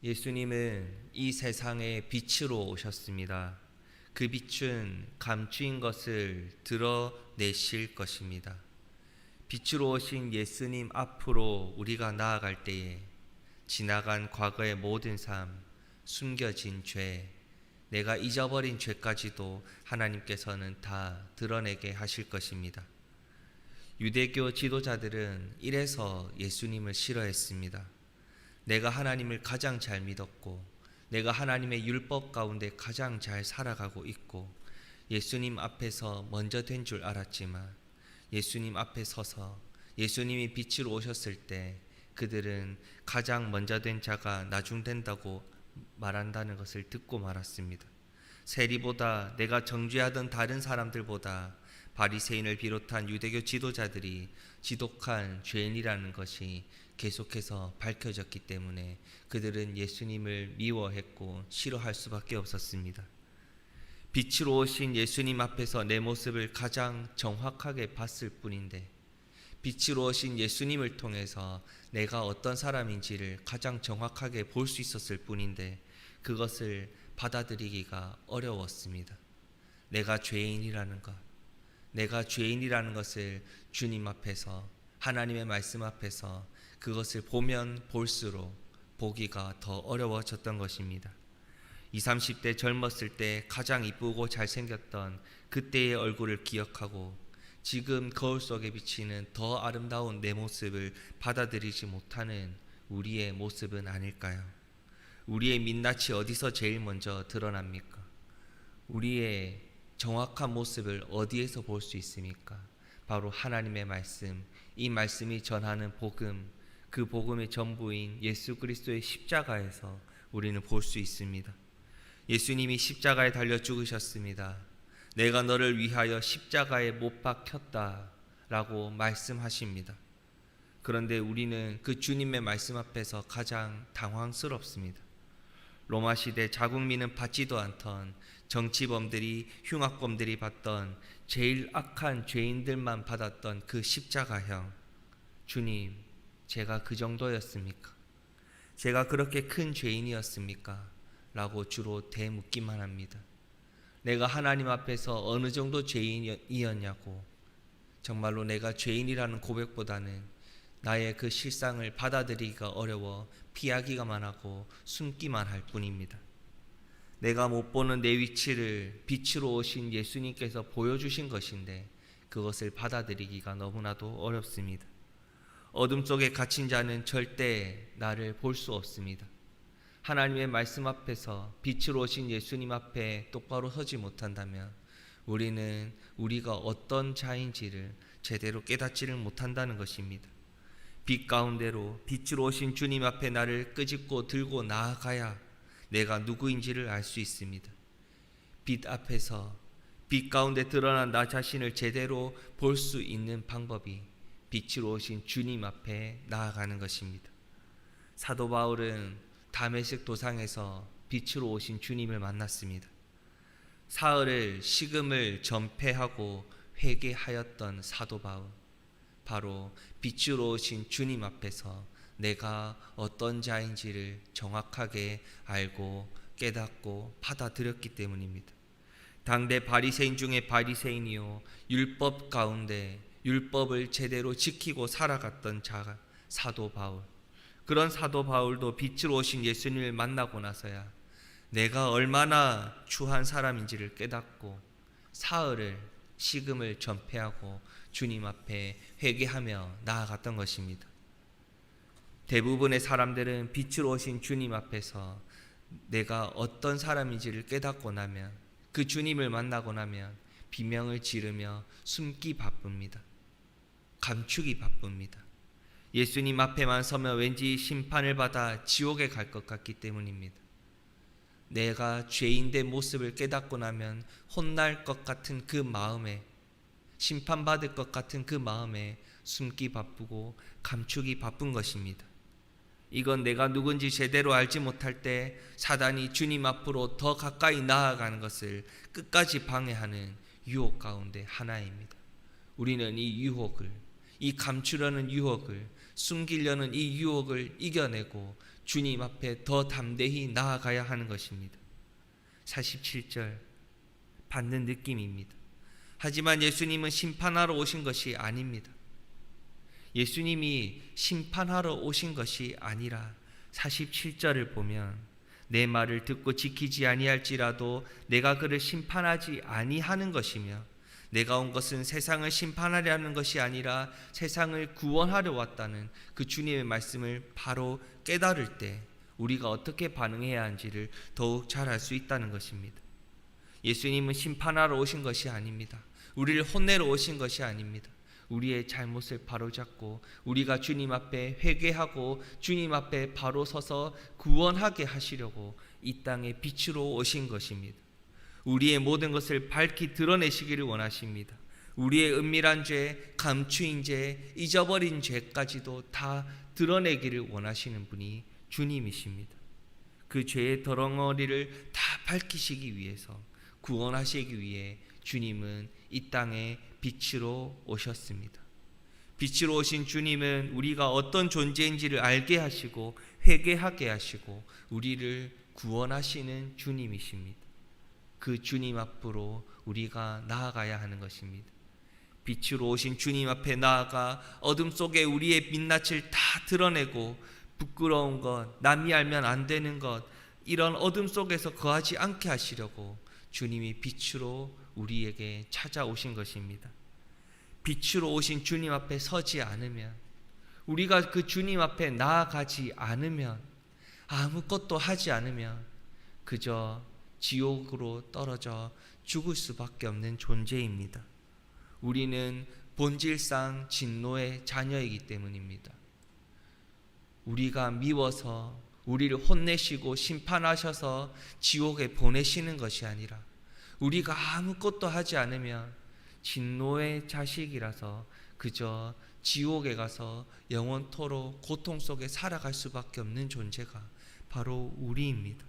예수님은 이 세상에 빛으로 오셨습니다. 그 빛은 감추인 것을 드러내실 것입니다. 빛으로 오신 예수님 앞으로 우리가 나아갈 때에 지나간 과거의 모든 삶, 숨겨진 죄, 내가 잊어버린 죄까지도 하나님께서는 다 드러내게 하실 것입니다. 유대교 지도자들은 이래서 예수님을 싫어했습니다. 내가 하나님을 가장 잘 믿었고 내가 하나님의 율법 가운데 가장 잘 살아가고 있고 예수님 앞에서 먼저 된 줄 알았지만 예수님 앞에 서서 예수님이 빛으로 오셨을 때 그들은 가장 먼저 된 자가 나중된다고 말한다는 것을 듣고 말았습니다. 세리보다 내가 정죄하던 다른 사람들보다 바리새인을 비롯한 유대교 지도자들이 지독한 죄인이라는 것이 계속해서 밝혀졌기 때문에 그들은 예수님을 미워했고 싫어할 수밖에 없었습니다. 빛으로 오신 예수님 앞에서 내 모습을 가장 정확하게 봤을 뿐인데 빛으로 오신 예수님을 통해서 내가 어떤 사람인지를 가장 정확하게 볼 수 있었을 뿐인데 그것을 받아들이기가 어려웠습니다. 내가 죄인이라는 것, 내가 죄인이라는 것을 주님 앞에서 하나님의 말씀 앞에서 그것을 보면 볼수록 보기가 더 어려워졌던 것입니다. 20, 30대 젊었을 때 가장 이쁘고 잘생겼던 그때의 얼굴을 기억하고 지금 거울 속에 비치는 더 아름다운 내 모습을 받아들이지 못하는 우리의 모습은 아닐까요? 우리의 민낯이 어디서 제일 먼저 드러납니까? 우리의 정확한 모습을 어디에서 볼 수 있습니까? 바로 하나님의 말씀, 이 말씀이 전하는 복음, 그 복음의 전부인 예수 그리스도의 십자가에서 우리는 볼 수 있습니다. 예수님이 십자가에 달려 죽으셨습니다. 내가 너를 위하여 십자가에 못 박혔다 라고 말씀하십니다. 그런데 우리는 그 주님의 말씀 앞에서 가장 당황스럽습니다. 로마 시대 자국민은 받지도 않던 정치범들이 흉악범들이 받던 제일 악한 죄인들만 받았던 그 십자가형, 주님, 제가 그 정도였습니까? 제가 그렇게 큰 죄인이었습니까? 라고 주로 되묻기만 합니다. 내가 하나님 앞에서 어느 정도 죄인이었냐고, 정말로 내가 죄인이라는 고백보다는 나의 그 실상을 받아들이기가 어려워 피하기만 하고 숨기만 할 뿐입니다. 내가 못 보는 내 위치를 빛으로 오신 예수님께서 보여주신 것인데 그것을 받아들이기가 너무나도 어렵습니다. 어둠 속에 갇힌 자는 절대 나를 볼 수 없습니다. 하나님의 말씀 앞에서 빛으로 오신 예수님 앞에 똑바로 서지 못한다면 우리는 우리가 어떤 자인지를 제대로 깨닫지를 못한다는 것입니다. 빛 가운데로 빛으로 오신 주님 앞에 나를 끄집고 들고 나아가야 내가 누구인지를 알 수 있습니다. 빛 앞에서 빛 가운데 드러난 나 자신을 제대로 볼 수 있는 방법이 빛으로 오신 주님 앞에 나아가는 것입니다. 사도 바울은 다메섹 도상에서 빛으로 오신 주님을 만났습니다. 사흘을 식음을 전폐하고 회개하였던 사도 바울, 바로 빛으로 오신 주님 앞에서 내가 어떤 자인지를 정확하게 알고 깨닫고 받아들였기 때문입니다. 당대 바리새인 중에 바리새인이요 율법 가운데 율법을 제대로 지키고 살아갔던 자가 사도 바울. 그런 사도 바울도 빛으로 오신 예수님을 만나고 나서야 내가 얼마나 추한 사람인지를 깨닫고 사흘을 식음을 전폐하고 주님 앞에 회개하며 나아갔던 것입니다. 대부분의 사람들은 빛으로 오신 주님 앞에서 내가 어떤 사람인지를 깨닫고 나면 그 주님을 만나고 나면 비명을 지르며 숨기 바쁩니다. 감추기 바쁩니다. 예수님 앞에만 서면 왠지 심판을 받아 지옥에 갈 것 같기 때문입니다. 내가 죄인된 모습을 깨닫고 나면 혼날 것 같은 그 마음에, 심판받을 것 같은 그 마음에 숨기 바쁘고 감추기 바쁜 것입니다. 이건 내가 누군지 제대로 알지 못할 때 사단이 주님 앞으로 더 가까이 나아가는 것을 끝까지 방해하는 유혹 가운데 하나입니다. 우리는 이 유혹을, 이 감추려는 유혹을, 숨기려는 이 유혹을 이겨내고 주님 앞에 더 담대히 나아가야 하는 것입니다. 47절 받는 느낌입니다. 하지만 예수님은 심판하러 오신 것이 아닙니다. 예수님이 심판하러 오신 것이 아니라 47절을 보면 내 말을 듣고 지키지 아니할지라도 내가 그를 심판하지 아니하는 것이며 내가 온 것은 세상을 심판하려는 것이 아니라 세상을 구원하려 왔다는 그 주님의 말씀을 바로 깨달을 때 우리가 어떻게 반응해야 하는지를 더욱 잘 알 수 있다는 것입니다. 예수님은 심판하러 오신 것이 아닙니다. 우리를 혼내러 오신 것이 아닙니다. 우리의 잘못을 바로잡고 우리가 주님 앞에 회개하고 주님 앞에 바로 서서 구원하게 하시려고 이 땅에 빛으로 오신 것입니다. 우리의 모든 것을 밝히 드러내시기를 원하십니다. 우리의 은밀한 죄, 감추인 죄, 잊어버린 죄까지도 다 드러내기를 원하시는 분이 주님이십니다. 그 죄의 덩어리를 다 밝히시기 위해서, 구원하시기 위해 주님은 이 땅에 빛으로 오셨습니다. 빛으로 오신 주님은 우리가 어떤 존재인지를 알게 하시고 회개하게 하시고 우리를 구원하시는 주님이십니다. 그 주님 앞으로 우리가 나아가야 하는 것입니다. 빛으로 오신 주님 앞에 나아가 어둠 속에 우리의 민낯을 다 드러내고 부끄러운 것, 남이 알면 안 되는 것, 이런 어둠 속에서 거하지 않게 하시려고 주님이 빛으로 우리에게 찾아오신 것입니다. 빛으로 오신 주님 앞에 서지 않으면, 우리가 그 주님 앞에 나아가지 않으면, 아무것도 하지 않으면 그저 지옥으로 떨어져 죽을 수밖에 없는 존재입니다. 우리는 본질상 진노의 자녀이기 때문입니다. 우리가 미워서 우리를 혼내시고 심판하셔서 지옥에 보내시는 것이 아니라 우리가 아무것도 하지 않으면 진노의 자식이라서 그저 지옥에 가서 영원토록 고통 속에 살아갈 수밖에 없는 존재가 바로 우리입니다.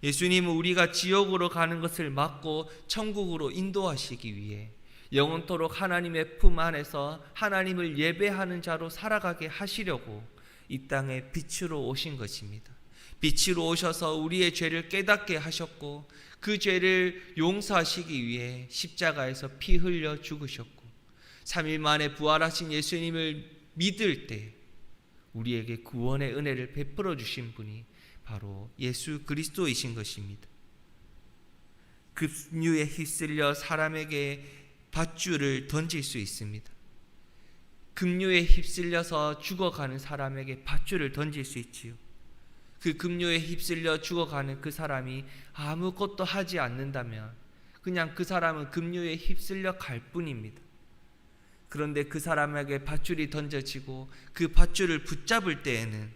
예수님은 우리가 지옥으로 가는 것을 막고 천국으로 인도하시기 위해 영원토록 하나님의 품 안에서 하나님을 예배하는 자로 살아가게 하시려고 이 땅에 빛으로 오신 것입니다. 빛으로 오셔서 우리의 죄를 깨닫게 하셨고 그 죄를 용서하시기 위해 십자가에서 피 흘려 죽으셨고 3일 만에 부활하신 예수님을 믿을 때 우리에게 구원의 은혜를 베풀어 주신 분이 바로 예수 그리스도이신 것입니다. 급류에 휩쓸려 사람에게 밧줄을 던질 수 있습니다. 급류에 휩쓸려서 죽어가는 사람에게 밧줄을 던질 수 있지요. 그 급류에 휩쓸려 죽어가는 그 사람이 아무것도 하지 않는다면 그냥 그 사람은 급류에 휩쓸려 갈 뿐입니다. 그런데 그 사람에게 밧줄이 던져지고 그 밧줄을 붙잡을 때에는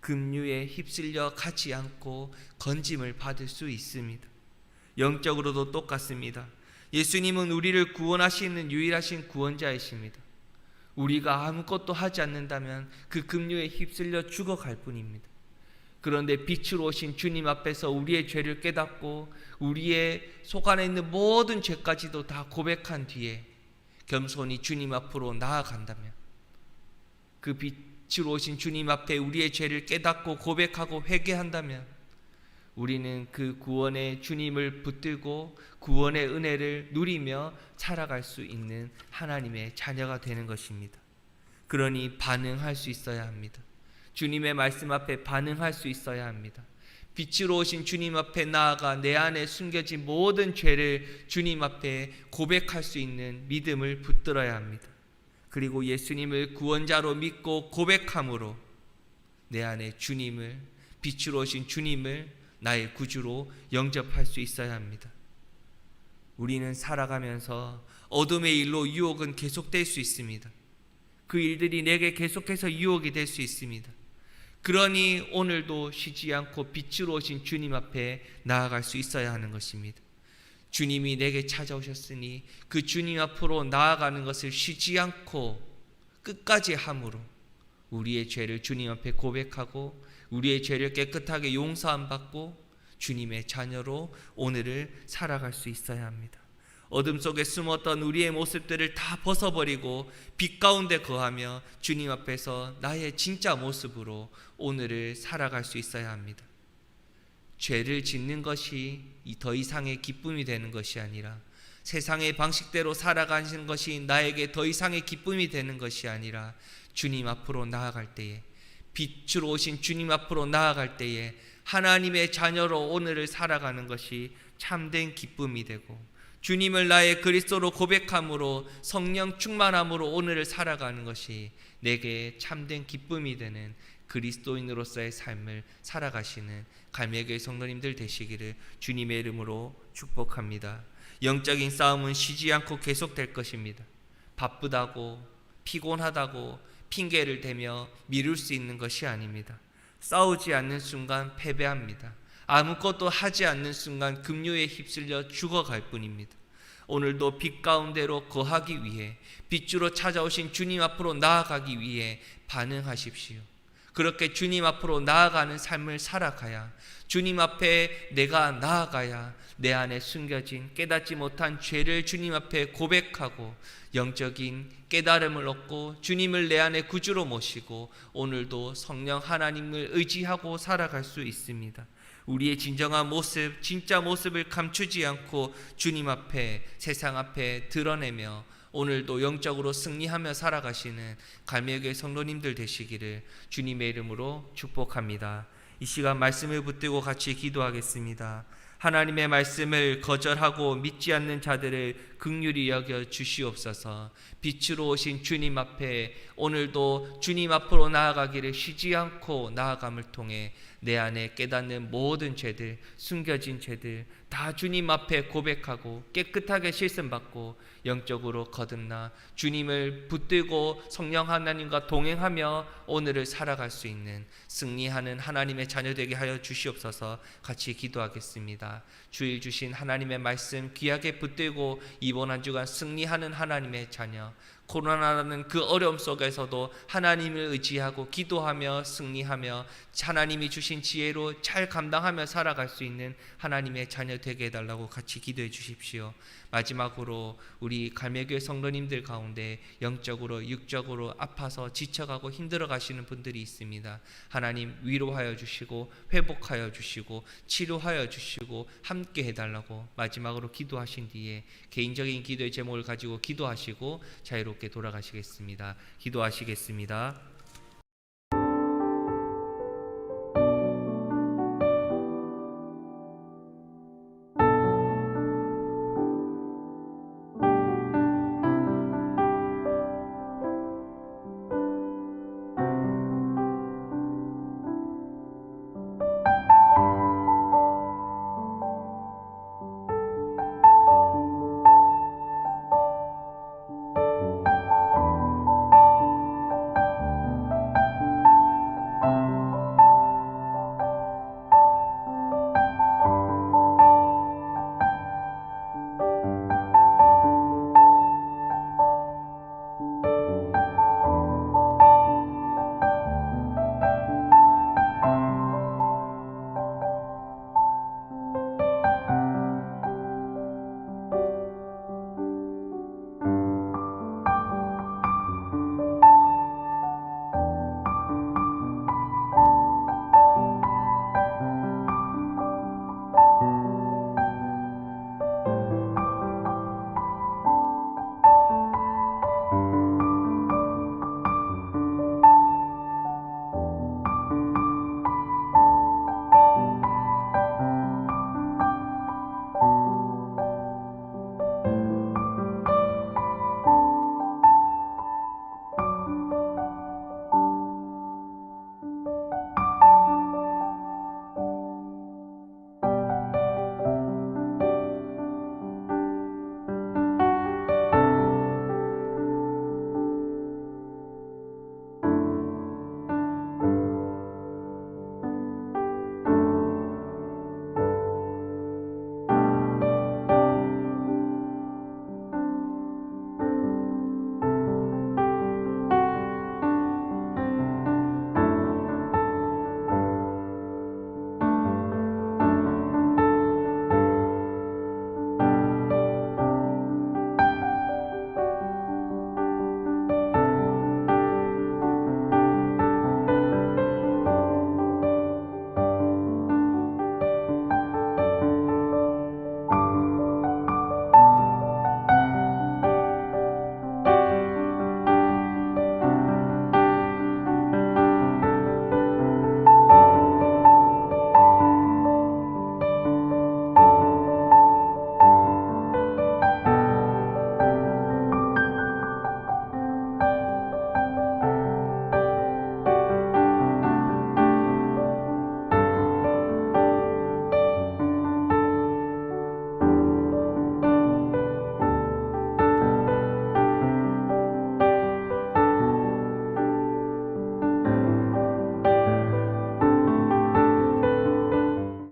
급류에 휩쓸려 가지 않고 건짐을 받을 수 있습니다. 영적으로도 똑같습니다. 예수님은 우리를 구원하시는 유일하신 구원자이십니다. 우리가 아무것도 하지 않는다면 그 급류에 휩쓸려 죽어갈 뿐입니다. 그런데 빛으로 오신 주님 앞에서 우리의 죄를 깨닫고 우리의 속 안에 있는 모든 죄까지도 다 고백한 뒤에 겸손히 주님 앞으로 나아간다면, 그 빛으로 오신 주님 앞에 우리의 죄를 깨닫고 고백하고 회개한다면 우리는 그 구원의 주님을 붙들고 구원의 은혜를 누리며 살아갈 수 있는 하나님의 자녀가 되는 것입니다. 그러니 반응할 수 있어야 합니다. 주님의 말씀 앞에 반응할 수 있어야 합니다. 빛으로 오신 주님 앞에 나아가 내 안에 숨겨진 모든 죄를 주님 앞에 고백할 수 있는 믿음을 붙들어야 합니다. 그리고 예수님을 구원자로 믿고 고백함으로 내 안에 주님을, 빛으로 오신 주님을 나의 구주로 영접할 수 있어야 합니다. 우리는 살아가면서 어둠의 일로 유혹은 계속될 수 있습니다. 그 일들이 내게 계속해서 유혹이 될 수 있습니다. 그러니 오늘도 쉬지 않고 빛으로 오신 주님 앞에 나아갈 수 있어야 하는 것입니다. 주님이 내게 찾아오셨으니 그 주님 앞으로 나아가는 것을 쉬지 않고 끝까지 함으로 우리의 죄를 주님 앞에 고백하고 우리의 죄를 깨끗하게 용서함 받고 주님의 자녀로 오늘을 살아갈 수 있어야 합니다. 어둠 속에 숨었던 우리의 모습들을 다 벗어버리고 빛 가운데 거하며 주님 앞에서 나의 진짜 모습으로 오늘을 살아갈 수 있어야 합니다. 죄를 짓는 것이 더 이상의 기쁨이 되는 것이 아니라, 세상의 방식대로 살아가는 것이 나에게 더 이상의 기쁨이 되는 것이 아니라, 주님 앞으로 나아갈 때에, 빛으로 오신 주님 앞으로 나아갈 때에 하나님의 자녀로 오늘을 살아가는 것이 참된 기쁨이 되고, 주님을 나의 그리스도로 고백함으로 성령 충만함으로 오늘을 살아가는 것이 내게 참된 기쁨이 되는 그리스도인으로서의 삶을 살아가시는 갈매교회 성도님들 되시기를 주님의 이름으로 축복합니다. 영적인 싸움은 쉬지 않고 계속될 것입니다. 바쁘다고 피곤하다고 핑계를 대며 미룰 수 있는 것이 아닙니다. 싸우지 않는 순간 패배합니다. 아무것도 하지 않는 순간 급류에 휩쓸려 죽어갈 뿐입니다. 오늘도 빛 가운데로 거하기 위해, 빛으로 찾아오신 주님 앞으로 나아가기 위해 반응하십시오. 그렇게 주님 앞으로 나아가는 삶을 살아가야, 주님 앞에 내가 나아가야 내 안에 숨겨진 깨닫지 못한 죄를 주님 앞에 고백하고 영적인 깨달음을 얻고 주님을 내 안에 구주로 모시고 오늘도 성령 하나님을 의지하고 살아갈 수 있습니다. 우리의 진정한 모습, 진짜 모습을 감추지 않고 주님 앞에, 세상 앞에 드러내며 오늘도 영적으로 승리하며 살아가시는 갈매교회 성도님들 되시기를 주님의 이름으로 축복합니다. 이 시간 말씀을 붙들고 같이 기도하겠습니다. 하나님의 말씀을 거절하고 믿지 않는 자들을 긍휼히 여겨 주시옵소서. 빛으로 오신 주님 앞에 오늘도 주님 앞으로 나아가기를 쉬지 않고 나아감을 통해 내 안에 깨닫는 모든 죄들, 숨겨진 죄들 다 주님 앞에 고백하고 깨끗하게 씻음받고 영적으로 거듭나 주님을 붙들고 성령 하나님과 동행하며 오늘을 살아갈 수 있는 승리하는 하나님의 자녀 되게 하여 주시옵소서. 같이 기도하겠습니다. 주일 주신 하나님의 말씀 귀하게 붙들고 이번 한 주간 승리하는 하나님의 자녀, 코로나라는 그 어려움 속에서도 하나님을 의지하고 기도하며 승리하며 하나님이 주신 지혜로 잘 감당하며 살아갈 수 있는 하나님의 자녀 되게 해달라고 같이 기도해 주십시오. 마지막으로 우리 갈매교회 성도님들 가운데 영적으로 육적으로 아파서 지쳐가고 힘들어 가시는 분들이 있습니다. 하나님 위로하여 주시고 회복하여 주시고 치료하여 주시고 함께 해달라고 마지막으로 기도하신 뒤에 개인적인 기도의 제목을 가지고 기도하시고 자유롭게 돌아가시겠습니다. 기도하시겠습니다.